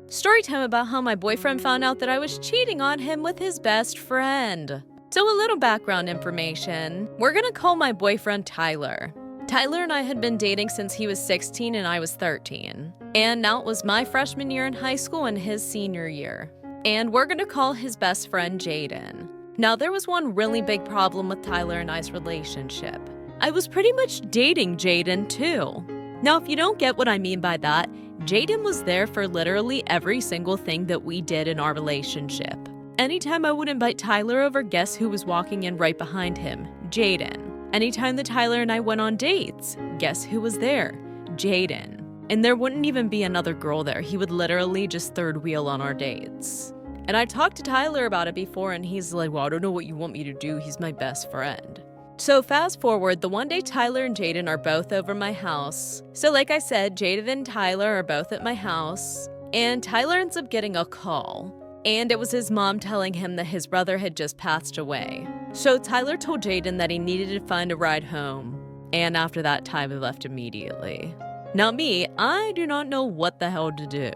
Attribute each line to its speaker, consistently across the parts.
Speaker 1: Story time about how my boyfriend found out that I was cheating on him with his best friend. So a little background information. We're gonna call my boyfriend Tyler. Tyler and I had been dating since he was 16 and I was 13. And now it was my freshman year in high school and his senior year. And we're gonna call his best friend Jaden. Now there was one really big problem with Tyler and I's relationship. I was pretty much dating Jaden too. Now if you don't get what I mean by that, Jaden was there for literally every single thing that we did in our relationship. Anytime I would invite Tyler over, guess who was walking in right behind him? Jaden. Anytime that Tyler and I went on dates, guess who was there? Jaden. And there wouldn't even be another girl there. He would literally just third wheel on our dates. And I talked to Tyler about it before and he's like, well, I don't know what you want me to do. He's my best friend. So fast forward, the one day Tyler and Jaden are both over my house. So like I said, Jaden and Tyler are both at my house. And Tyler ends up getting a call. And it was his mom telling him that his brother had just passed away. So Tyler told Jaden that he needed to find a ride home. And after that, Tyler left immediately. Now me, I do not know what the hell to do.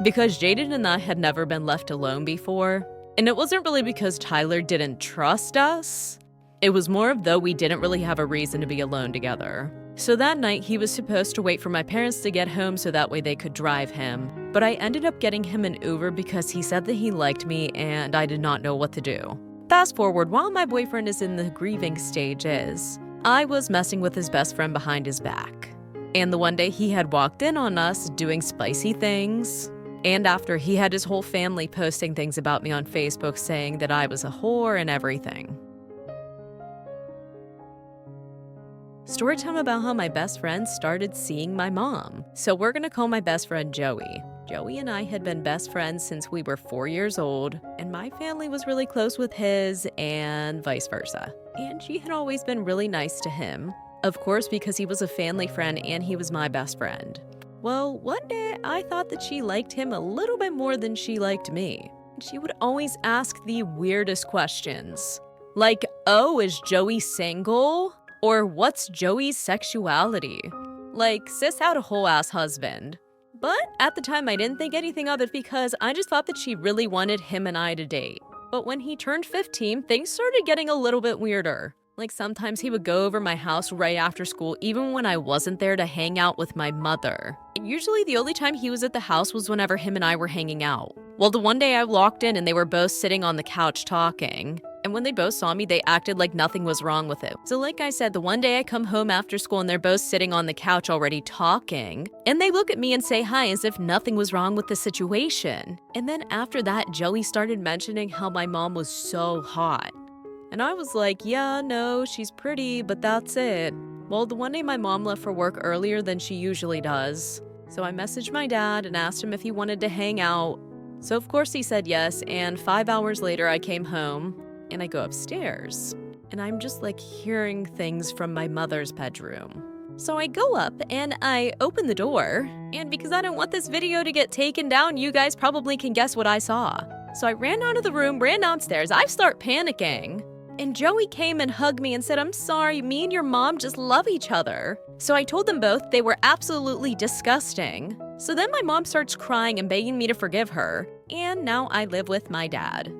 Speaker 1: Because Jaden and I had never been left alone before. And it wasn't really because Tyler didn't trust us. It was more of though we didn't really have a reason to be alone together. So that night, he was supposed to wait for my parents to get home so that way they could drive him. But I ended up getting him an Uber because he said that he liked me and I did not know what to do. Fast forward, while my boyfriend is in the grieving stages, I was messing with his best friend behind his back. And the one day he had walked in on us doing spicy things. And after, he had his whole family posting things about me on Facebook saying that I was a whore and everything. Story time about how my best friend started seeing my mom. So we're gonna call my best friend Joey. Joey and I had been best friends since we were 4 years old, and my family was really close with his and vice versa. And she had always been really nice to him. Of course, because he was a family friend and he was my best friend. Well, one day I thought that she liked him a little bit more than she liked me. She would always ask the weirdest questions. Like, oh, is Joey single? Or what's Joey's sexuality? Like, sis had a whole ass husband. But at the time, I didn't think anything of it because I just thought that she really wanted him and I to date. But when he turned 15, things started getting a little bit weirder. Like sometimes he would go over my house right after school, even when I wasn't there to hang out with my mother. And usually the only time he was at the house was whenever him and I were hanging out. Well, the one day I walked in and they were both sitting on the couch talking. And when they both saw me, they acted like nothing was wrong with it. So like I said, the one day I come home after school and they're both sitting on the couch already talking. And they look at me and say hi as if nothing was wrong with the situation. And then after that, Joey started mentioning how my mom was so hot. And I was like, yeah, no, she's pretty, but that's it. Well, the one day my mom left for work earlier than she usually does. So I messaged my dad and asked him if he wanted to hang out. So of course he said yes, and 5 hours later I came home. And I go upstairs, and I'm just like hearing things from my mother's bedroom. So I go up and I open the door, and because I don't want this video to get taken down, you guys probably can guess what I saw. So I ran out of the room, ran downstairs, I start panicking, and Joey came and hugged me and said, I'm sorry, me and your mom just love each other. So I told them both they were absolutely disgusting. So then my mom starts crying and begging me to forgive her, and now I live with my dad.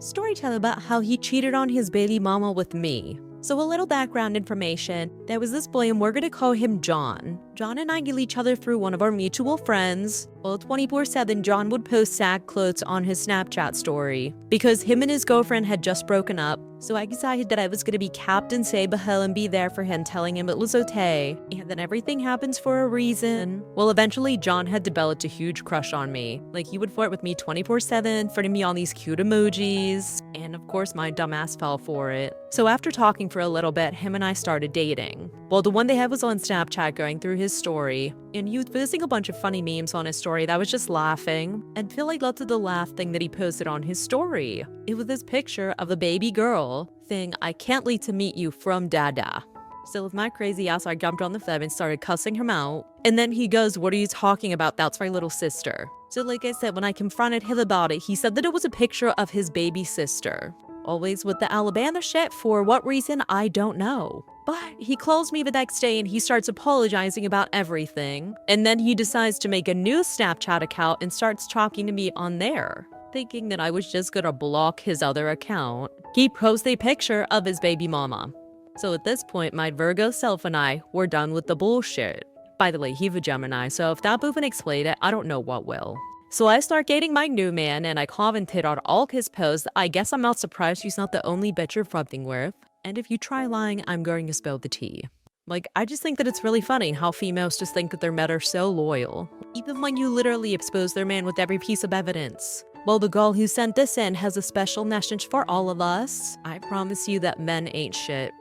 Speaker 1: Story time about how he cheated on his baby mama with me. So a little background information. There was this boy and we're gonna call him John. John and I knew each other through one of our mutual friends. Well, 24/7, John would post sad clothes on his Snapchat story because him and his girlfriend had just broken up. So I decided that I was gonna be Captain Sabahel and be there for him, telling him it was okay. And then everything happens for a reason. Well, eventually John had developed a huge crush on me. Like he would flirt with me 24/7, flirting me all these cute emojis. And of course my dumbass fell for it. So after talking for a little bit, him and I started dating. Well, the one day I was on Snapchat going through his story, and he was posting a bunch of funny memes on his story that was just laughing, and Phil loved the laugh thing that he posted on his story. It was this picture of a baby girl saying, I can't wait to meet you from Dada. So with my crazy ass, I jumped on the phone and started cussing him out. And then he goes, what are you talking about? That's my little sister. So like I said, when I confronted him about it, he said that it was a picture of his baby sister. Always with the Alabama shit, for what reason, I don't know. But he calls me the next day and he starts apologizing about everything. And then he decides to make a new Snapchat account and starts talking to me on there. Thinking that I was just gonna block his other account, he posts a picture of his baby mama. So at this point, my Virgo self and I were done with the bullshit. By the way, he's a Gemini, so if that movement explained it, I don't know what will. So I start dating my new man and I commented on all his posts. I guess I'm not surprised she's not the only bitch you're fucking with. And if you try lying, I'm going to spill the tea. Like, I just think that it's really funny how females just think that their men are so loyal, even when you literally expose their man with every piece of evidence. Well, the girl who sent this in has a special message for all of us. I promise you that men ain't shit.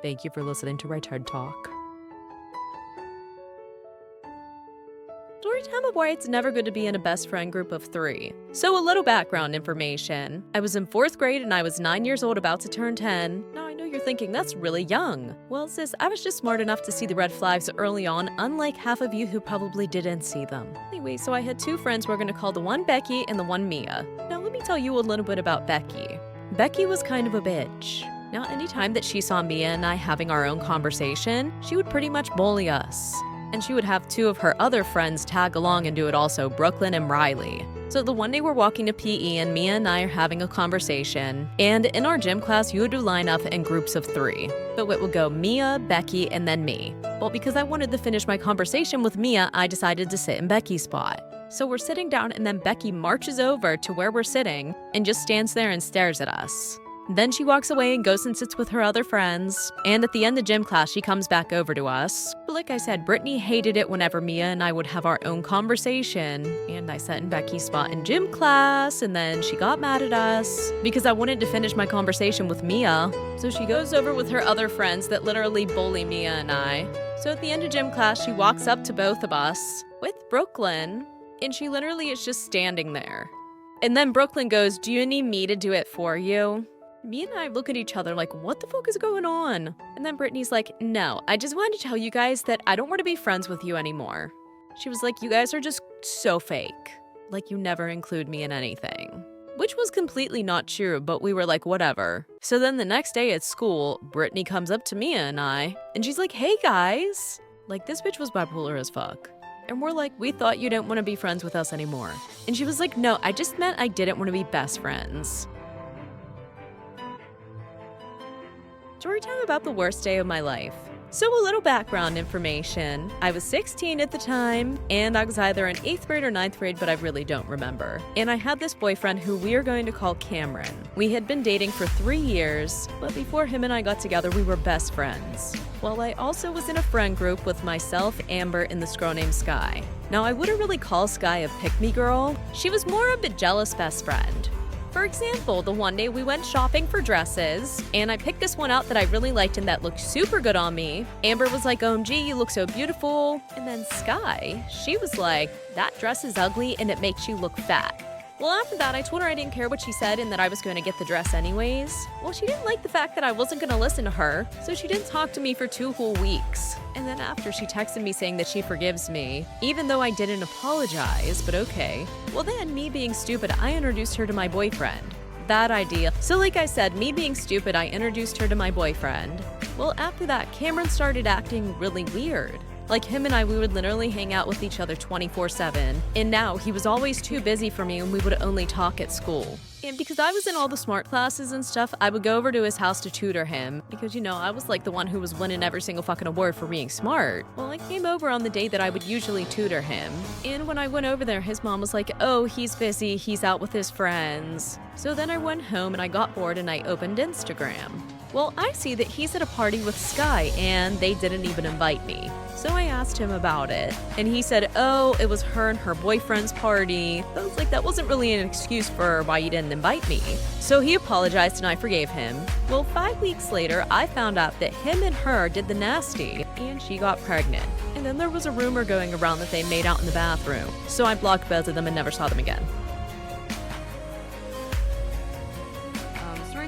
Speaker 1: Thank you for listening to my TED Talk. Storytime of why it's never good to be in a best friend group of 3. So a little background information. I was in 4th grade and I was 9 years old, about to turn 10. Now I know you're thinking that's really young. Well sis, I was just smart enough to see the red flags early on, unlike half of you who probably didn't see them. Anyway, so I had 2 friends we're gonna call the one Becky and the one Mia. Now let me tell you a little bit about Becky. Becky was kind of a bitch. Now anytime that she saw Mia and I having our own conversation, she would pretty much bully us. And she would have 2 of her other friends tag along and do it also, Brooklyn and Riley. So the one day we're walking to PE and Mia and I are having a conversation. And in our gym class, you would do line up in groups of 3. But it would go Mia, Becky, and then me. Well, because I wanted to finish my conversation with Mia, I decided to sit in Becky's spot. So we're sitting down and then Becky marches over to where we're sitting and just stands there and stares at us. Then she walks away and goes and sits with her other friends. And at the end of gym class, she comes back over to us. But like I said, Brittany hated it whenever Mia and I would have our own conversation. And I sat in Becky's spot in gym class, and then she got mad at us because I wanted to finish my conversation with Mia. So she goes over with her other friends that literally bully Mia and I. So at the end of gym class, she walks up to both of us with Brooklyn, and she literally is just standing there. And then Brooklyn goes, "Do you need me to do it for you?" Me and I look at each other like, what the fuck is going on? And then Brittany's like, "No, I just wanted to tell you guys that I don't want to be friends with you anymore." She was like, "You guys are just so fake. Like, you never include me in anything." Which was completely not true, but we were like, whatever. So then the next day at school, Brittany comes up to Mia and I, and she's like, "Hey guys." Like, this bitch was bipolar as fuck. And we're like, "We thought you didn't want to be friends with us anymore." And she was like, "No, I just meant I didn't want to be best friends." Story time about the worst day of my life. So a little background information. I was 16 at the time, and I was either in 8th grade or 9th grade, but I really don't remember. And I had this boyfriend who we are going to call Cameron. We had been dating for 3 years, but before him and I got together, we were best friends. Well, I also was in a friend group with myself, Amber, and this girl named Sky. Now, I wouldn't really call Sky a pick-me girl. She was more of a jealous best friend. For example, the one day we went shopping for dresses, and I picked this one out that I really liked and that looked super good on me. Amber was like, "OMG, you look so beautiful." And then Sky, she was like, "That dress is ugly and it makes you look fat." Well, after that, I told her I didn't care what she said and that I was going to get the dress anyways. Well, she didn't like the fact that I wasn't going to listen to her, so she didn't talk to me for 2 whole weeks. And then after, she texted me saying that she forgives me, even though I didn't apologize, but okay. Well then, me being stupid, I introduced her to my boyfriend. Bad idea. So like I said, me being stupid, I introduced her to my boyfriend. Well, after that, Cameron started acting really weird. Like, him and I, we would literally hang out with each other 24/7. And now, he was always too busy for me and we would only talk at school. And because I was in all the smart classes and stuff, I would go over to his house to tutor him. Because, you know, I was like the one who was winning every single fucking award for being smart. Well, I came over on the day that I would usually tutor him. And when I went over there, his mom was like, "Oh, he's busy, he's out with his friends." So then I went home and I got bored and I opened Instagram. Well, I see that he's at a party with Sky and they didn't even invite me. So I asked him about it, and he said, "Oh, it was her and her boyfriend's party." I was like, that wasn't really an excuse for why you didn't invite me. So he apologized and I forgave him. Well, 5 weeks later, I found out that him and her did the nasty, and she got pregnant. And then there was a rumor going around that they made out in the bathroom. So I blocked both of them and never saw them again.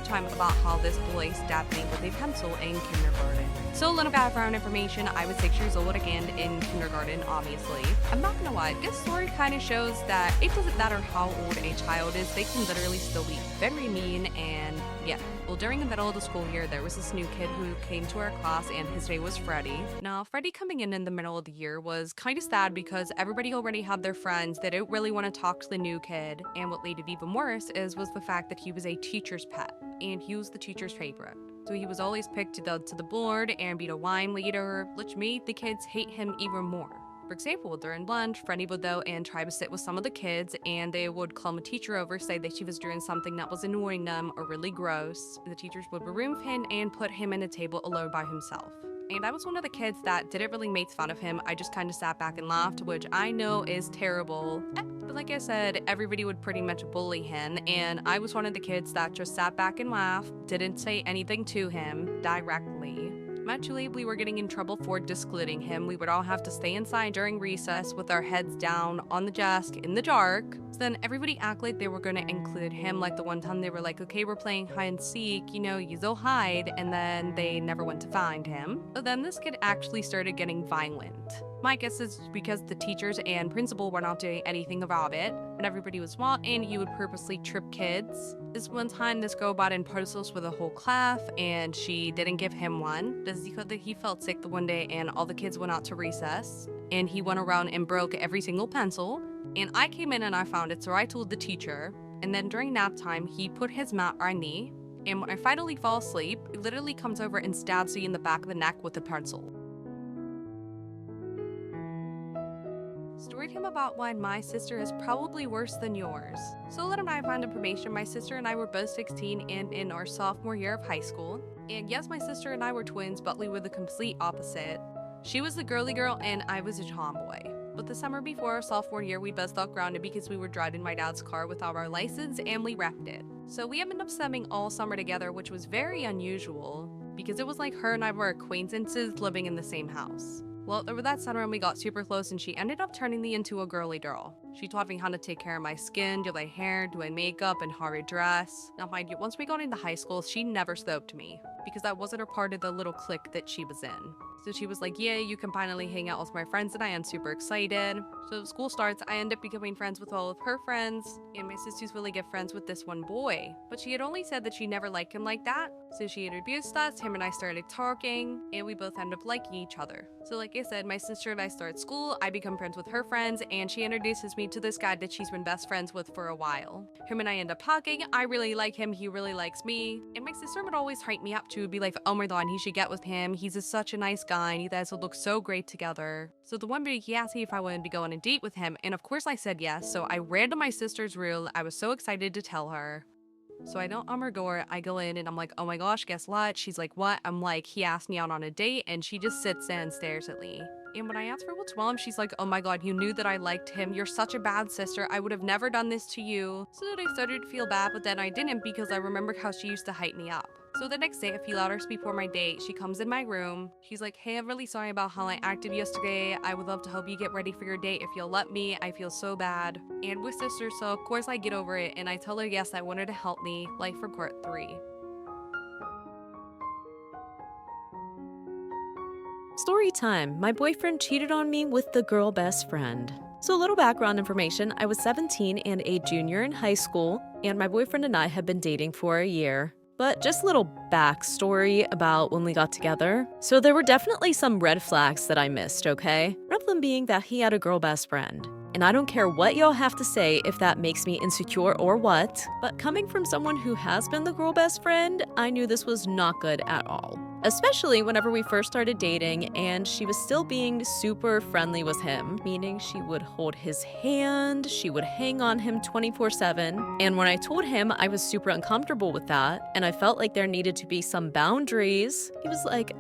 Speaker 2: Time about how this boy stabbed me with a pencil in kindergarten. So a little background information, I was 6 years old again in kindergarten, obviously. I'm not gonna lie, this story kind of shows that it doesn't matter how old a child is, they can literally still be very mean and yeah. Well, during the middle of the school year, there was this new kid who came to our class, and his name was Freddie. Now, Freddie coming in the middle of the year was kind of sad because everybody already had their friends. They didn't really want to talk to the new kid. And what made it even worse was the fact that he was a teacher's pet, and he was the teacher's favorite. So he was always picked to the board and be the wine leader, which made the kids hate him even more. For example, during lunch, Freddie would go and try to sit with some of the kids, and they would call a teacher over, say that she was doing something that was annoying them or really gross. The teachers would remove him and put him in a table alone by himself. And I was one of the kids that didn't really make fun of him. I just kind of sat back and laughed, which I know is terrible. But like I said, everybody would pretty much bully him, and I was one of the kids that just sat back and laughed, didn't say anything to him directly. Eventually, we were getting in trouble for discluding him. We would all have to stay inside during recess with our heads down on the desk in the dark. So then everybody acted like they were going to include him. Like the one time they were like, okay, we're playing hide and seek, you go hide, and then they never went to find him. So then this kid actually started getting violent. My guess is because the teachers and principal were not doing anything about it, but everybody was small and he would purposely trip kids. This one time, this girl bought in parcels for the whole class, and she didn't give him one because he felt sick the one day, and all the kids went out to recess, and he went around and broke every single pencil. And I came in and I found it, so I told the teacher. And then during nap time, he put his mat on me, and when I finally fall asleep, he literally comes over and stabs me in the back of the neck with a pencil. Storytime about why my sister is probably worse than yours. So let I find information. My sister and I were both 16 and in our sophomore year of high school. And yes, my sister and I were twins, but we were the complete opposite. She was the girly girl and I was a tomboy. But the summer before our sophomore year, we both got grounded because we were driving my dad's car without our license, and we wrecked it. So we ended up spending all summer together, which was very unusual because it was like her and I were acquaintances living in the same house. Well, over that summer, we got super close, and she ended up turning me into a girly girl. She taught me how to take care of my skin, do my hair, do my makeup, and how to dress. Now, mind you, once we got into high school, she never spoke to me because I wasn't a part of the little clique that she was in. So she was like, yeah, you can finally hang out with my friends, and I am super excited. So school starts, I end up becoming friends with all of her friends, and my sister's really good friends with this one boy. But she had only said that she never liked him like that. So she introduced us, him and I started talking, and we both ended up liking each other. So like I said, my sister and I start school, I become friends with her friends, and she introduces me to this guy that she's been best friends with for a while. Him and I end up talking, I really like him, he really likes me, and my sister would always hype me up to be like, oh my god, he should get with him, he's such a nice guy, and you guys will look so great together. So the one day he asked me if I wanted to go on a date with him, and of course I said yes, so I ran to my sister's room, I was so excited to tell her. So I don't her door, I go in and I'm like, oh my gosh, guess what? She's like, what? I'm like, he asked me out on a date, and she just sits there and stares at me. And when I asked her what's wrong, she's like, oh my god, you knew that I liked him. You're such a bad sister. I would have never done this to you. So then I started to feel bad, but then I didn't because I remembered how she used to hype me up. So the next day, a few hours before my date, she comes in my room. She's like, hey, I'm really sorry about how I acted yesterday. I would love to help you get ready for your date if you'll let me. I feel so bad. And we're sisters, so of course I get over it, and I tell her yes, I want her to help me, like for part 3.
Speaker 1: Story time. My boyfriend cheated on me with the girl best friend. So a little background information. I was 17 and a junior in high school, and my boyfriend and I had been dating for a year. But just a little backstory about when we got together. So there were definitely some red flags that I missed, okay? One of them being that he had a girl best friend. And I don't care what y'all have to say if that makes me insecure or what, but coming from someone who has been the girl best friend, I knew this was not good at all. Especially whenever we first started dating and she was still being super friendly with him, meaning she would hold his hand, she would hang on him 24/7. And when I told him I was super uncomfortable with that and I felt like there needed to be some boundaries, he was like,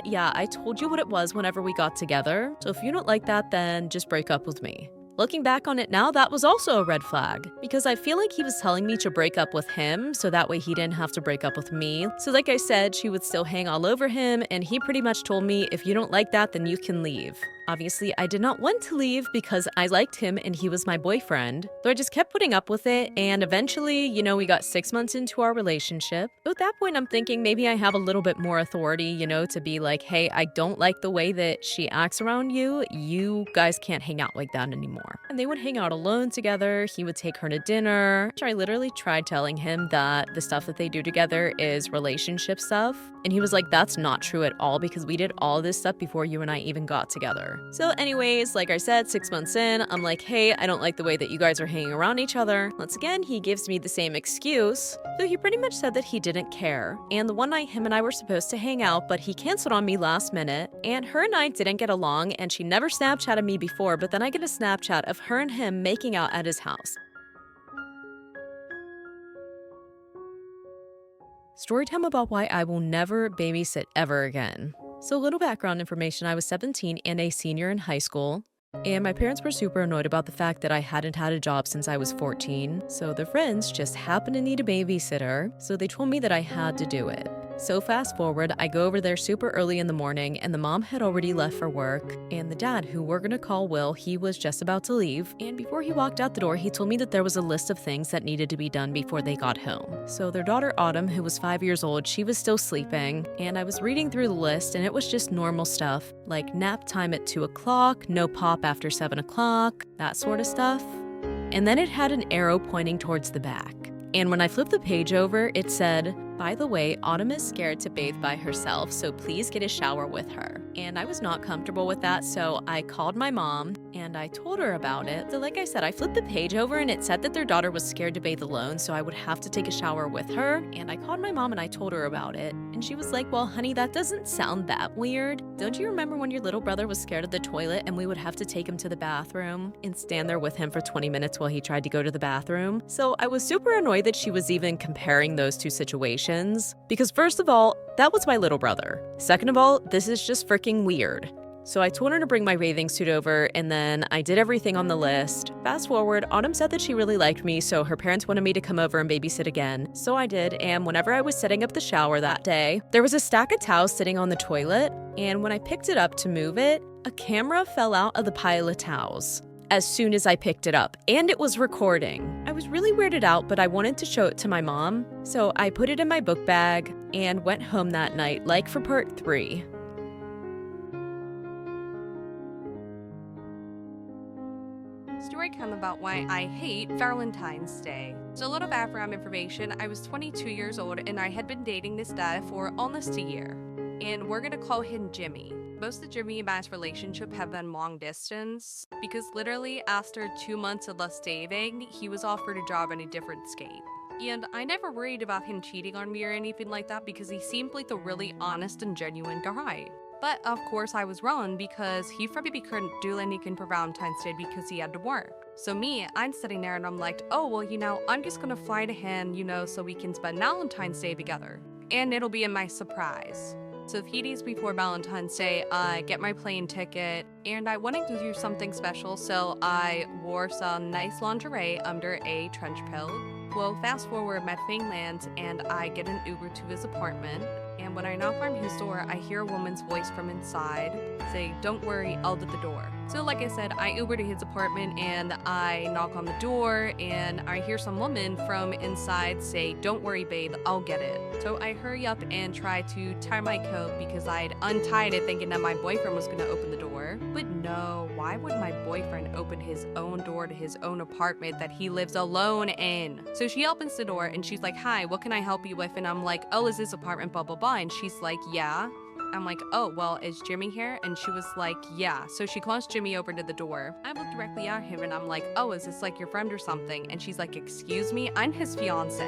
Speaker 1: yeah, I told you what it was whenever we got together. So if you don't like that, then just break up with me. Looking back on it now, that was also a red flag because I feel like he was telling me to break up with him so that way he didn't have to break up with me. So like I said, she would still hang all over him and he pretty much told me, if you don't like that, then you can leave. Obviously, I did not want to leave because I liked him and he was my boyfriend. So I just kept putting up with it, and eventually, we got 6 months into our relationship. So at that point, I'm thinking maybe I have a little bit more authority, to be like, hey, I don't like the way that she acts around you. You guys can't hang out like that anymore. And they would hang out alone together. He would take her to dinner. I literally tried telling him that the stuff that they do together is relationship stuff. And he was like, that's not true at all because we did all this stuff before you and I even got together. So anyways, like I said, 6 months in, I'm like, hey, I don't like the way that you guys are hanging around each other. Once again, he gives me the same excuse. So he pretty much said that he didn't care. And the one night him and I were supposed to hang out, but he canceled on me last minute. And her and I didn't get along, and she never Snapchatted me before, but then I get a Snapchat of her and him making out at his house. Story time about why I will never babysit ever again. So, little background information, I was 17 and a senior in high school, and my parents were super annoyed about the fact that I hadn't had a job since I was 14, so their friends just happened to need a babysitter, so they told me that I had to do it. So fast forward, I go over there super early in the morning, and the mom had already left for work, and the dad, who we're gonna call Will, he was just about to leave, and before he walked out the door, he told me that there was a list of things that needed to be done before they got home. So their daughter Autumn, who was 5 years old, she was still sleeping, and I was reading through the list, and it was just normal stuff, like nap time at 2 o'clock, no pop after 7 o'clock, that sort of stuff. And then it had an arrow pointing towards the back. And when I flipped the page over, it said, by the way, Autumn is scared to bathe by herself, so please get a shower with her. And I was not comfortable with that, so I called my mom and I told her about it. So like I said, I flipped the page over and it said that their daughter was scared to bathe alone, so I would have to take a shower with her. And I called my mom and I told her about it. And she was like, well, honey, that doesn't sound that weird. Don't you remember when your little brother was scared of the toilet and we would have to take him to the bathroom and stand there with him for 20 minutes while he tried to go to the bathroom? So I was super annoyed that she was even comparing those two situations, because first of all, that was my little brother. Second of all, this is just freaking weird. So I told her to bring my bathing suit over, and then I did everything on the list. Fast forward, Autumn said that she really liked me, so her parents wanted me to come over and babysit again. So I did, and whenever I was setting up the shower that day, there was a stack of towels sitting on the toilet, and when I picked it up to move it, a camera fell out of the pile of towels as soon as I picked it up, and it was recording. I was really weirded out, but I wanted to show it to my mom, so I put it in my book bag and went home that night, like for part 3.
Speaker 2: Story time about why I hate Valentine's Day. So a little background information, I was 22 years old and I had been dating this guy for almost a year. And we're gonna call him Jimmy. Most of Jimmy and I's relationship have been long distance because literally after 2 months of us dating, he was offered a job in a different state. And I never worried about him cheating on me or anything like that because he seemed like a really honest and genuine guy. But of course I was wrong because he probably couldn't do anything for Valentine's Day because he had to work. So I'm sitting there and I'm like, oh, well, I'm just gonna fly to him, so we can spend Valentine's Day together. And it'll be in my surprise. So a few days before Valentine's Day, I get my plane ticket, and I wanted to do something special, so I wore some nice lingerie under a trench coat. Well, fast forward, my plane lands, and I get an Uber to his apartment. And when I knock on his door, I hear a woman's voice from inside say, "Don't worry, I'll do the door." So like I said, I Uber to his apartment and I knock on the door and I hear some woman from inside say, "Don't worry, babe, I'll get it." So I hurry up and try to tie my coat because I'd untied it thinking that my boyfriend was gonna open the door. But no, why would my boyfriend open his own door to his own apartment that he lives alone in? So she opens the door and she's like, "Hi, what can I help you with?" And I'm like, "Oh, is this apartment blah blah blah?" And she's like, "Yeah." I'm like, "Oh, well, is Jimmy here?" And she was like, "Yeah." So she calls Jimmy over to the door. I look directly at him and I'm like, "Oh, is this like your friend or something?" And she's like, "Excuse me, I'm his fiance."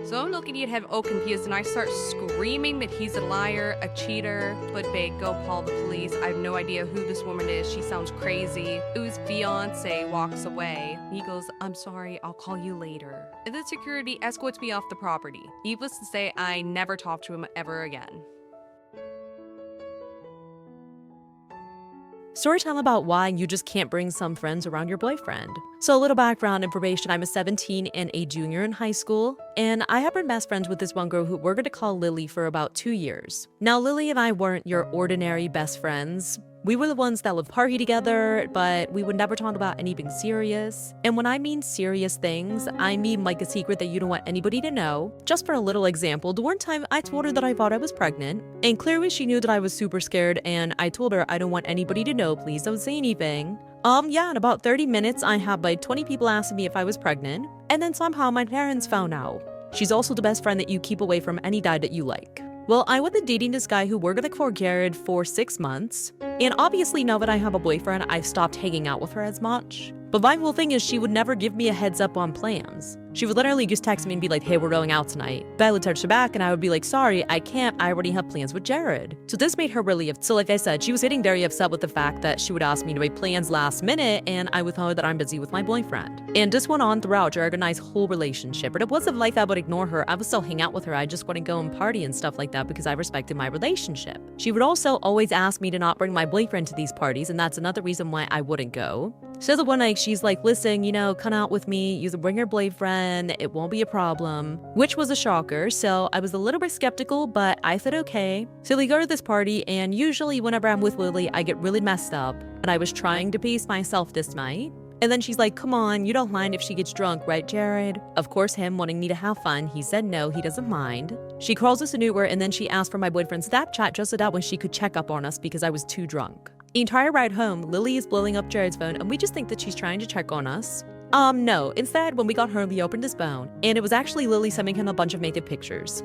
Speaker 2: So I'm looking at him all confused and I start screaming that he's a liar, a cheater. But babe, go call the police. I have no idea who this woman is. She sounds crazy. Whose fiance walks away. He goes, "I'm sorry, I'll call you later." And then security escorts me off the property. Needless to say, I never talked to him ever again.
Speaker 1: Story time about why you just can't bring some friends around your boyfriend. So a little background information, I'm a 17 and a junior in high school, and I have been best friends with this one girl who we're going to call Lily for about 2 years. Now Lily and I weren't your ordinary best friends. We were the ones that would party together, but we would never talk about anything serious. And when I mean serious things, I mean like a secret that you don't want anybody to know. Just for a little example, the one time I told her that I thought I was pregnant, and clearly she knew that I was super scared, and I told her I don't want anybody to know, please don't say anything. Yeah, in about 30 minutes, I had like 20 people asking me if I was pregnant, and then somehow my parents found out. She's also the best friend that you keep away from any guy that you like. Well, I was dating this guy who worked at the courtyard for 6 months, and obviously now that I have a boyfriend, I've stopped hanging out with her as much. But my whole thing is she would never give me a heads up on plans. She would literally just text me and be like, hey, we're going out tonight. But I would text her back and I would be like, sorry, I can't, I already have plans with Jared. So this made her really upset. So like I said, she was getting very upset with the fact that she would ask me to make plans last minute and I would tell her that I'm busy with my boyfriend. And this went on throughout Jared and I's whole relationship. But it wasn't like I would ignore her. I would still hang out with her. I just wouldn't go and party and stuff like that because I respected my relationship. She would also always ask me to not bring my boyfriend to these parties, and that's another reason why I wouldn't go. So the one night she's like, listen, come out with me, you can bring your boyfriend, it won't be a problem, which was a shocker. So I was a little bit skeptical, but I said okay. So we go to this party, and usually whenever I'm with Lily, I get really messed up, and I was trying to pace myself this night. And then she's like, come on, you don't mind if she gets drunk, right, Jared? Of course, him wanting me to have fun, he said no, he doesn't mind. She calls us an Uber, and then she asked for my boyfriend's Snapchat just so that when she could check up on us because I was too drunk. The entire ride home, Lily is blowing up Jared's phone, and we just think that she's trying to check on us. No. Instead, when we got home, he opened his phone, and it was actually Lily sending him a bunch of naked pictures.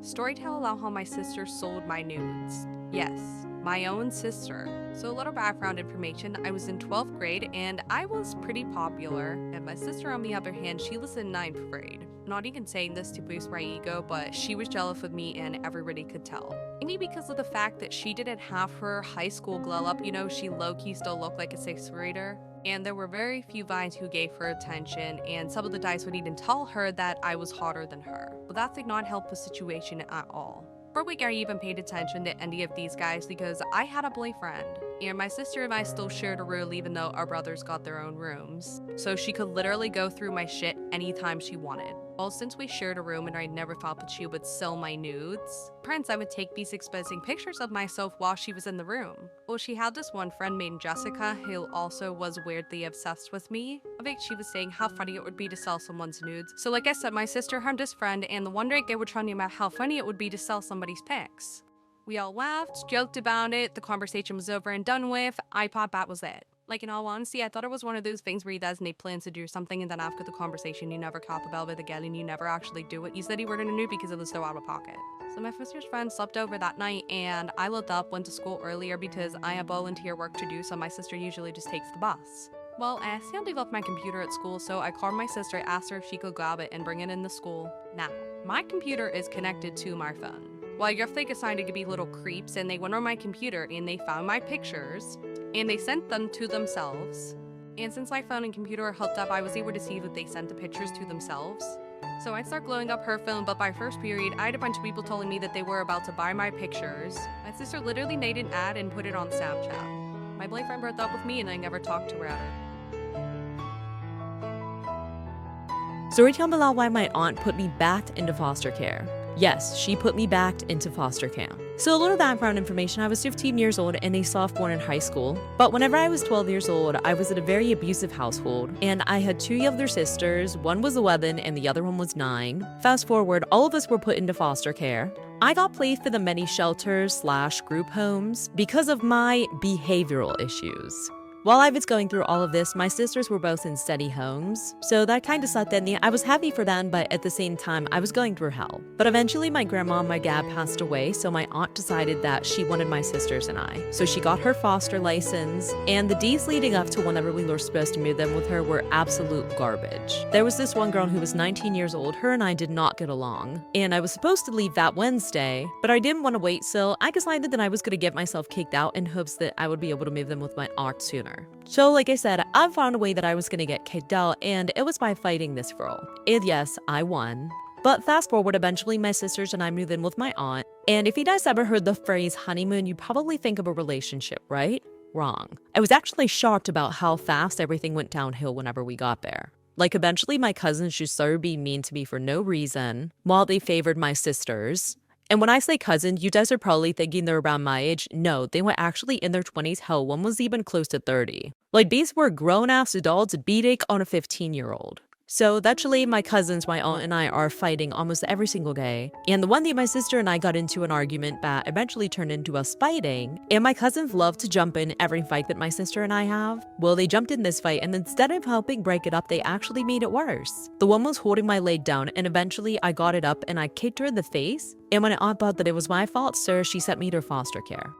Speaker 2: Storytell about how my sister sold my nudes. Yes, my own sister. So a little background information, I was in 12th grade and I was pretty popular, and my sister on the other hand, she was in 9th grade. Not even saying this to boost my ego, but she was jealous of me and everybody could tell. Mainly because of the fact that she didn't have her high school glow up, she low-key still looked like a 6th grader. And there were very few guys who gave her attention, and some of the guys would even tell her that I was hotter than her. But that did not help the situation at all. For a week, I even paid attention to any of these guys because I had a boyfriend, and my sister and I still shared a room even though our brothers got their own rooms. So she could literally go through my shit anytime she wanted. Well, since we shared a room and I never thought that she would sell my nudes, I would take these exposing pictures of myself while she was in the room. Well, she had this one friend named Jessica who also was weirdly obsessed with me. I think she was saying how funny it would be to sell someone's nudes. So like I said, my sister had this friend, and the one day they were talking about how funny it would be to sell somebody's pics. We all laughed, joked about it, the conversation was over and done with. I thought that was it. Like, in all honesty, I thought it was one of those things where you designate plans to do something, and then after the conversation, you never talk about it again, and you never actually do what you said you were gonna do because it was so out of pocket. So my sister's friend slept over that night, and I looked up, went to school earlier because I have volunteer work to do, so my sister usually just takes the bus. Well, I accidentally left my computer at school, so I called my sister, asked her if she could grab it and bring it in the school. Now, my computer is connected to my phone. Well, I guess they decided to be little creeps, and they went on my computer and they found my pictures and they sent them to themselves. And since my phone and computer are hooked up, I was able to see that they sent the pictures to themselves. So I start blowing up her phone, but by first period, I had a bunch of people telling me that they were about to buy my pictures. My sister literally made an ad and put it on Snapchat. My boyfriend broke up with me and I never talked to her ever.
Speaker 1: Storytime about why my aunt put me back into foster care. Yes, she put me back into foster camp. So a little background information, I was 15 years old and a sophomore in high school. But whenever I was 12 years old, I was in a very abusive household. And I had two younger sisters, one was 11 and the other one was 9. Fast forward, all of us were put into foster care. I got placed in the many shelters/group homes because of my behavioral issues. While I was going through all of this, my sisters were both in steady homes, so that kind of sucked in. I was happy for them, but at the same time, I was going through hell. But eventually, my grandma and my dad passed away, so my aunt decided that she wanted my sisters and I. So she got her foster license, and the days leading up to whenever we were supposed to move them with her were absolute garbage. There was this one girl who was 19 years old. Her and I did not get along, and I was supposed to leave that Wednesday, but I didn't want to wait, so I decided that I was going to get myself kicked out in hopes that I would be able to move them with my aunt sooner. So like I said, I found a way that I was gonna get kicked out, and it was by fighting this girl. And yes, I won. But fast forward, eventually my sisters and I moved in with my aunt. And if you guys ever heard the phrase honeymoon, you probably think of a relationship, right? Wrong. I was actually shocked about how fast everything went downhill whenever we got there. Like eventually my cousins just started being mean to me for no reason while they favored my sisters. And when I say cousins, you guys are probably thinking they're around my age. No, they were actually in their 20s. Hell, one was even close to 30. Like, these were grown-ass adults beating on a 15-year-old. So eventually, my cousins, my aunt, and I are fighting almost every single day. And the one day my sister and I got into an argument that eventually turned into us fighting. And my cousins love to jump in every fight that my sister and I have. Well, they jumped in this fight, and instead of helping break it up, they actually made it worse. The one was holding my leg down, and eventually I got it up and I kicked her in the face. And when my aunt thought that it was my fault, sir, she sent me to foster care.